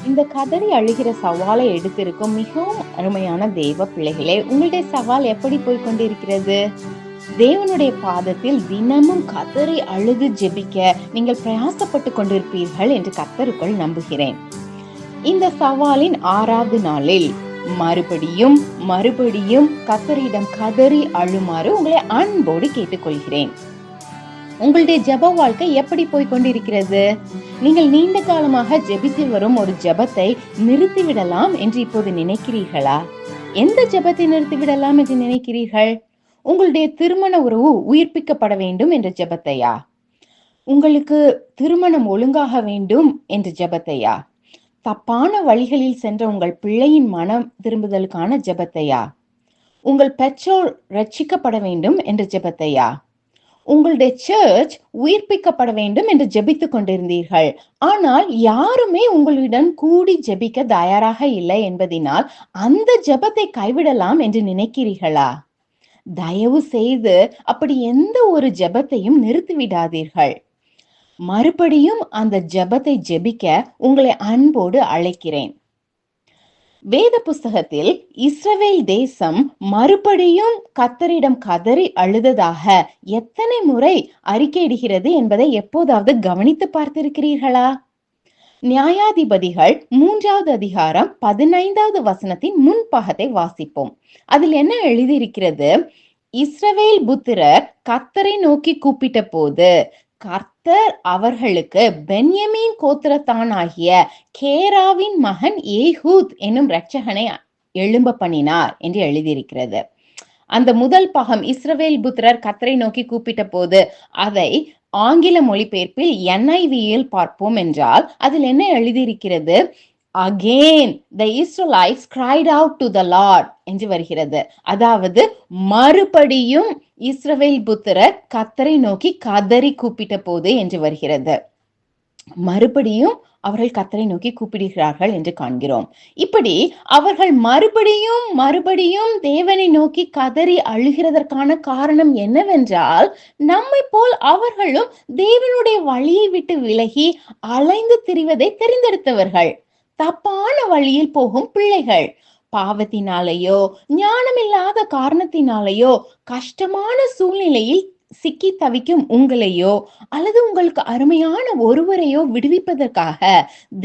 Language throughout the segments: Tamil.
இந்த கதறி அழுகிற சவாலை எடுத்திருக்கும் மிகவும் அருமையான தெய்வ பிள்ளைகளே, உங்களுடைய சவால் எப்படி போய் கொண்டிருக்கிறது? தேவனுடைய பாதத்தில் தினமும் கதறி அழுது ஜெபிக்க நீங்கள் பிரயாசப்பட்டு கொண்டிருப்பீர்கள் என்று கர்த்தருக்குள் நம்புகிறேன். இந்த சவாலின் 6வது நாளில் மறுபடியும் மறுபடியும் கர்த்தரிடம் கதறி அழுமாறு உங்களை அன்போடு கேட்டுக்கொள்கிறேன். உங்களுடைய ஜெப வாழ்க்கை எப்படி போய் கொண்டிருக்கிறது? நீங்கள் நீண்ட காலமாக ஜெபித்து வரும் ஒரு ஜெபத்தை நிறுத்திவிடலாம் என்று இப்போது நினைக்கிறீர்களா? எந்த ஜெபத்தை நிறுத்திவிடலாம் என்று நினைக்கிறீர்கள்? உங்களுடைய திருமண உறவு உயிர்ப்பிக்கப்பட வேண்டும் என்ற ஜெபத்தையா? உங்களுக்கு திருமணம் ஒழுங்காக வேண்டும் என்ற ஜெபத்தையா? தப்பான வழிகளில் சென்ற உங்கள் பிள்ளையின் மனம் திரும்புதலுக்கான ஜெபத்தையா? உங்கள் பெற்றோர் ரட்சிக்கப்பட வேண்டும் என்ற ஜெபத்தையா? உங்களுடைய சர்ச் உயிர்ப்பிக்கப்பட வேண்டும் என்று ஜெபித்துக் கொண்டிருந்தீர்கள். ஆனால் யாருமே உங்களுடன் கூடி ஜெபிக்க தயாராக இல்லை என்பதினால் அந்த ஜெபத்தை கைவிடலாம் என்று நினைக்கிறீர்களா? தயவு செய்து அப்படி எந்த ஒரு ஜெபத்தையும் நிறுத்திவிடாதீர்கள். மறுபடியும் அந்த ஜெபத்தை ஜெபிக்க உங்களை அன்போடு அழைக்கிறேன். வேத புஸ்தகத்தில் இஸ்ரவேல் தேசம் மறுபடியும் கர்த்தரிடம் கதறி அழுததாக எத்தனை முறை அறிக்கையிடுகிறது என்பதை எப்போதாவது கவனித்து பார்த்திருக்கிறீர்களா? நியாயாதிபதிகள் 3வது அதிகாரம் 15வது வசனத்தின் முன்பாகத்தை வாசிப்போம். அதில் என்ன எழுதியிருக்கிறது? இஸ்ரவேல் புத்திரர் கர்த்தரை நோக்கி கூப்பிட்ட போது கர்த்தர் அவர்களுக்கு பென்யமீன் கோத்திரத்தானாகிய கேராவின் மகன் ஏகூத் என்னும் இரட்சகனை எழும்ப பண்ணினார் என்று எழுதியிருக்கிறது. அந்த முதல் பாகம் இஸ்ரவேல் புத்திரர் கர்த்தரை நோக்கி கூப்பிட்ட போது, அதை ஆங்கில மொழிபெயர்ப்பில் NIV-யில் பார்ப்போம் என்றால் அதில் என்ன எழுதியிருக்கிறது? Again the Israelites cried out to the Lord என்று வருகிறது. அதாவது மறுபடியும் இஸ்ரவேல் புத்திரர் கர்த்தரை நோக்கி கதறி கூப்பிட்ட போது என்று வருகிறது. மறுபடியும் அவர்கள் கர்த்தரை நோக்கி கூப்பிடுகிறார்கள் என்று காண்கிறோம். இப்படி அவர்கள் மறுபடியும் மறுபடியும் தேவனை நோக்கி கதறி அழுகிறதற்கான காரணம் என்னவென்றால், நம்மை போல் அவர்களும் தேவனுடைய வழியை விட்டு விலகி அலைந்து திரிவதை தெரிந்தெடுத்தவர்கள், தப்பான வழியில் போகும் பிள்ளைகள். பாவத்தினாலேயோ ஞானமில்லாத காரணத்தினாலேயோ கஷ்டமான சூழ்நிலையில் சிக்கி தவிக்கும் உங்களையோ அல்லது உங்களுக்கு அருமையான ஒருவரையோ விடுவிப்பதற்காக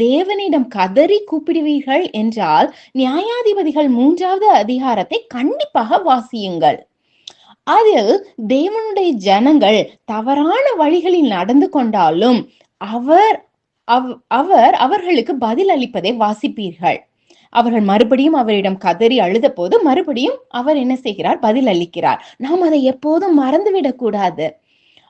தேவனிடம் கதறி கூப்பிடுவீர்கள் என்றால் நியாயாதிபதிகள் 3வது அதிகாரத்தை கண்டிப்பாக வாசியுங்கள். அதில் தேவனுடைய ஜனங்கள் தவறான வழிகளில் நடந்து கொண்டாலும் அவர்களுக்கு பதில் அளிப்பதை வாசிப்பீர்கள். அவர்கள் மறுபடியும் அவரிடம் கதறி அழுத போது மறுபடியும் அவர் என்ன செய்கிறார்? பதில் அளிக்கிறார். நாம் அதை எப்போதும் மறந்துவிடக் கூடாது.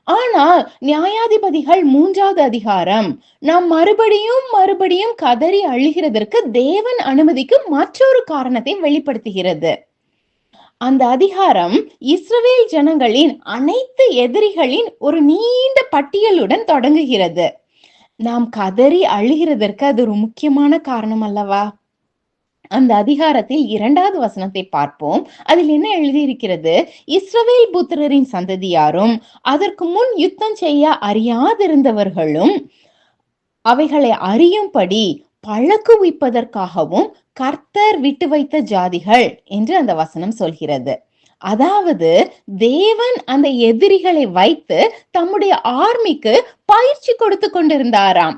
ஆனால் நியாயாதிபதிகள் 3வது அதிகாரம் நாம் மறுபடியும் மறுபடியும் கதறி அழுகிறதற்கு தேவன் அனுமதிக்கும் மற்றொரு காரணத்தை வெளிப்படுத்துகிறது. அந்த அதிகாரம் இஸ்ரவேல் ஜனங்களின் அனைத்து எதிரிகளின் ஒரு நீண்ட பட்டியலுடன் தொடங்குகிறது. நாம் கதறி அழுகிறதற்கு அது ஒரு முக்கியமான காரணம் அல்லவா? அந்த அதிகாரத்தில் 2வது வசனத்தை பார்ப்போம். அதில் என்ன எழுதியிருக்கிறது? இஸ்ரவேல் புத்திரரின் சந்ததியாரும் அதற்கு முன் யுத்தம் செய்ய அறியாதிருந்தவர்களும் அவைகளை அறியும்படி பழக்குவிப்பதற்காகவும் கர்த்தர் விட்டு வைத்த ஜாதிகள் என்று அந்த வசனம் சொல்கிறது. அதாவது தேவன் அந்த எதிரிகளை வைத்து தம்முடைய ஆர்மிக்கு பயிற்சி கொடுத்து கொண்டிருந்தாராம்.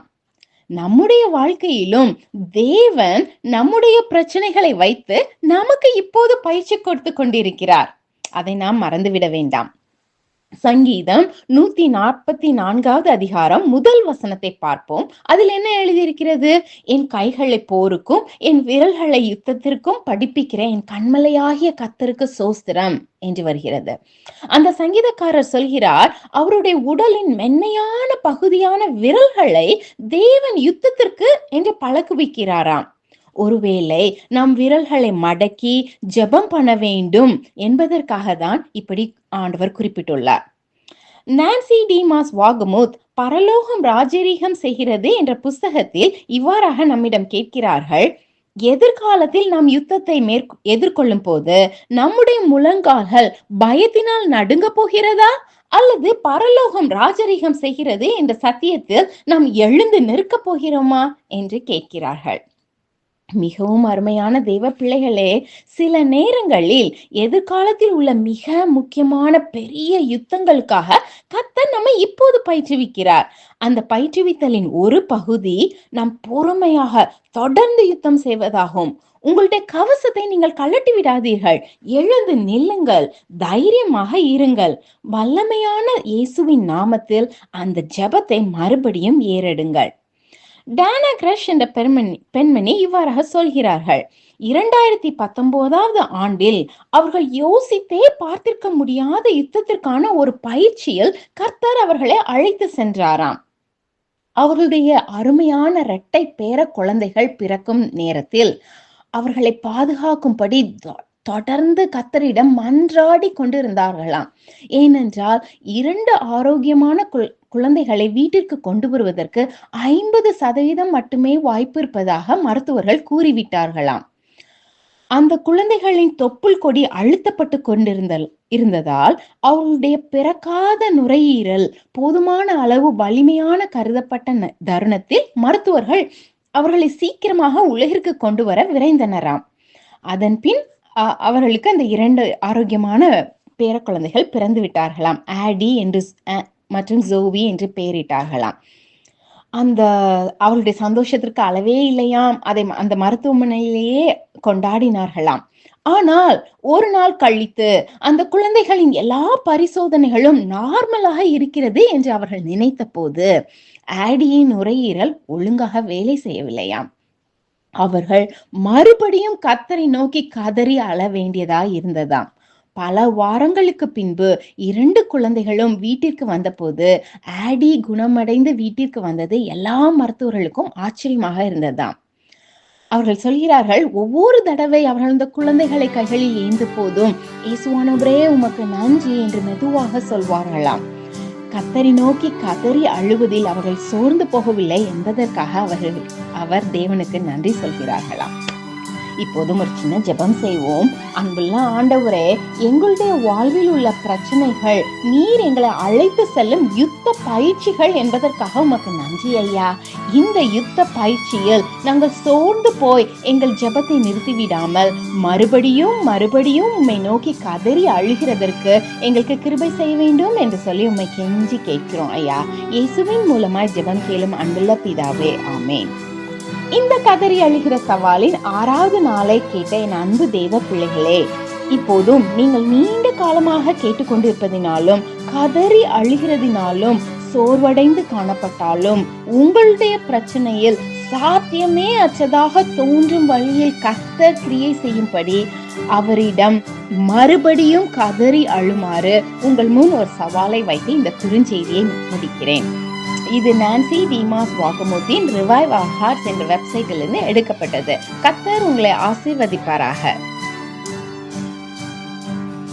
நம்முடைய வாழ்க்கையிலும் தேவன் நம்முடைய பிரச்சனைகளை வைத்து நமக்கு இப்போது பயிற்சி கொடுத்து கொண்டிருக்கிறார். அதை நாம் மறந்துவிட வேண்டாம். சங்கீதம் 144வது அதிகாரம் 1 வசனத்தை பார்ப்போம். அதில் என்ன எழுதியிருக்கிறது? என் கைகளை போருக்கும் என் விரல்களை யுத்தத்திற்கும் படிப்பிக்கிற என் கண்மலையாகிய கர்த்தருக்கு சோஸ்திரம் என்று வருகிறது. அந்த சங்கீதக்காரர் சொல்கிறார், அவருடைய உடலின் மென்மையான பகுதியான விரல்களை தேவன் யுத்தத்திற்கு என்று பழக்குவிக்கிறாராம். ஒருவேளை நம் விரல்களை மடக்கி ஜெபம் பண்ண வேண்டும் என்பதற்காக தான் இப்படி ஆண்டவர் குறிப்பிட்டுள்ளார். நான்சி டிமாஸ் வாகமுத் பரலோகம் ராஜரீகம் செய்கிறது என்ற புஸ்தகத்தில் இவ்வாறாக நம்மிடம் கேட்கிறார்கள், எதிர்காலத்தில் நாம் யுத்தத்தை எதிர்கொள்ளும் போது நம்முடைய முழங்கால்கள் பயத்தினால் நடுங்க போகிறதா அல்லது பரலோகம் ராஜரீகம் செய்கிறது என்ற சத்தியத்தில் நாம் எழுந்து நிற்க போகிறோமா என்று கேட்கிறார்கள். மிகவும் அருமையான தேவ பிள்ளைகளே, சில நேரங்களில் எதிர்காலத்தில் உள்ள மிக முக்கியமான பெரிய யுத்தங்களுக்காக கர்த்தர் நம்மை இப்போது பயிற்றுவிக்கிறார். அந்த பயிற்றுவித்தலின் ஒரு பகுதி நாம் பொறுமையாக தொடர்ந்து யுத்தம் செய்வதாகும். உங்களுடைய கவசத்தை நீங்கள் கழட்டி விடாதீர்கள். எழுந்து நில்லுங்கள், தைரியமாக இருங்கள். வல்லமையான இயேசுவின் நாமத்தில் அந்த ஜெபத்தை மறுபடியும் ஏறெடுங்கள். டானா கிரஷ் என்ற பெண்மணி இவ்வாறாக சொல்கிறார்கள். 2019 ஆண்டில் அவர்கள் யோசித்தே பார்த்திருக்க முடியாத யுத்தத்திற்கான ஒரு பயிற்சியில் கர்த்தர் அவர்களை அழைத்து சென்றாராம். அவர்களுடைய அருமையான இரட்டை பேர குழந்தைகள் பிறக்கும் நேரத்தில் அவர்களை பாதுகாக்கும்படி தொடர்ந்து கர்த்தரிடம் மன்றாடி கொண்டிருந்தார்களாம். ஏனென்றால் 2 ஆரோக்கியமான குழந்தைகளை வீட்டிற்கு கொண்டு வருவதற்கு 50% மட்டுமே வாய்ப்பு இருப்பதாக மருத்துவர்கள் கூறிவிட்டார்களாம். அந்த குழந்தைகளின் தொப்புள் கொடி அழுத்தப்பட்டு இருந்ததால் அவர்களுடைய பிறக்காத நுரையீரல் போதுமான அளவு வலிமையான கருதப்பட்ட தருணத்தில் மருத்துவர்கள் அவர்களை சீக்கிரமாக உலகிற்கு கொண்டு வர விரைந்தனராம். அதன் பின் அவர்களுக்கு அந்த 2 ஆரோக்கியமான பேர குழந்தைகள் பிறந்து விட்டார்களாம். ஆடி என்று மற்றும் ஜோவி என்று பெயரிட்டார்களாம். அவளுடைய சந்தோஷத்திற்கு அளவே இல்லையாம். அதை அந்த மருத்துவமனையிலேயே கொண்டாடினார்களாம். ஆனால் ஒரு நாள் கழித்து அந்த குழந்தைகளின் எல்லா பரிசோதனைகளும் நார்மலாக இருக்கிறது என்று அவர்கள் நினைத்த போது ஆடியின் நுரையீரல் ஒழுங்காக வேலை செய்யவில்லையாம். அவர்கள் மறுபடியும் கர்த்தரை நோக்கி கதறி அழ வேண்டியதா இருந்ததாம். பல வாரங்களுக்கு பின்பு 2 குழந்தைகளும் வீட்டிற்கு வந்தபோது ஆடி குணமடைந்து வீட்டிற்கு வந்தது எல்லா மருத்துவர்களுக்கும் ஆச்சரியமாக இருந்ததாம். அவர்கள் சொல்கிறார்கள், ஒவ்வொரு தடவை அவர்கள் அந்த குழந்தைகளை கைகளில் ஏந்து போதும் இயேசுவானவரே உமக்கு நன்றி என்று மெதுவாக சொல்வார்களாம். கர்த்தரை நோக்கி கதறி அழுவதில் அவர்கள் சோர்ந்து போகவில்லை என்பதற்காக அவர் தேவனுக்கு நன்றி சொல்கிறார்களாம். இப்போதும் ஒரு சின்ன ஜெபம் செய்வோம். அன்புள்ள ஆண்டவரே, எங்களுடைய வாழ்வில் உள்ள பிரச்சனைகள் நீர் எங்களை அழைத்து செல்லும் யுத்த பயிற்சிகள் என்பதற்காக உமக்கு நன்றி ஐயா. இந்த யுத்த பயிற்சியில் நாங்கள் சோர்ந்து போய் எங்கள் ஜெபத்தை நிறுத்திவிடாமல் மறுபடியும் உம்மை நோக்கி கதறி அழுகிறதற்கு எங்களுக்கு கிருபை செய்ய வேண்டும் என்று சொல்லி உம்மை கெஞ்சி கேட்கிறோம் ஐயா. இயேசுவின் மூலமாய் ஜெபம் கேளும் அன்புள்ள பிதாவே, ஆமேன். இந்த கதறி அழுகிற சவாலின் 6வது நாளை கேட்ட என் அன்பு தேவ பிள்ளைகளே, இப்போதும் நீங்கள் நீண்ட காலமாக கேட்டுக்கொண்டிருப்பதினாலும் கதறி அழுகிறதினாலும் சோர்வடைந்து காணப்பட்டாலும் உங்களுடைய பிரச்சனையில் சாத்தியமே அற்றதாக தோன்றும் வழியில் கர்த்தர் கிரியை செய்யும்படி அவரிடம் மறுபடியும் கதறி அழுமாறு உங்கள் முன் ஒரு சவாலை வைத்து இந்த குறுஞ்செய்தியை முடிக்கிறேன். இது நான்சி டீமாஸ் வாக்குமூர்த்தியின் ரிவைவ் அவர் ஹார்ட்ஸ் என்ற வெப்சைட்டிலிருந்து எடுக்கப்பட்டது. கர்த்தர் உங்களை ஆசீர்வதிப்பாராக.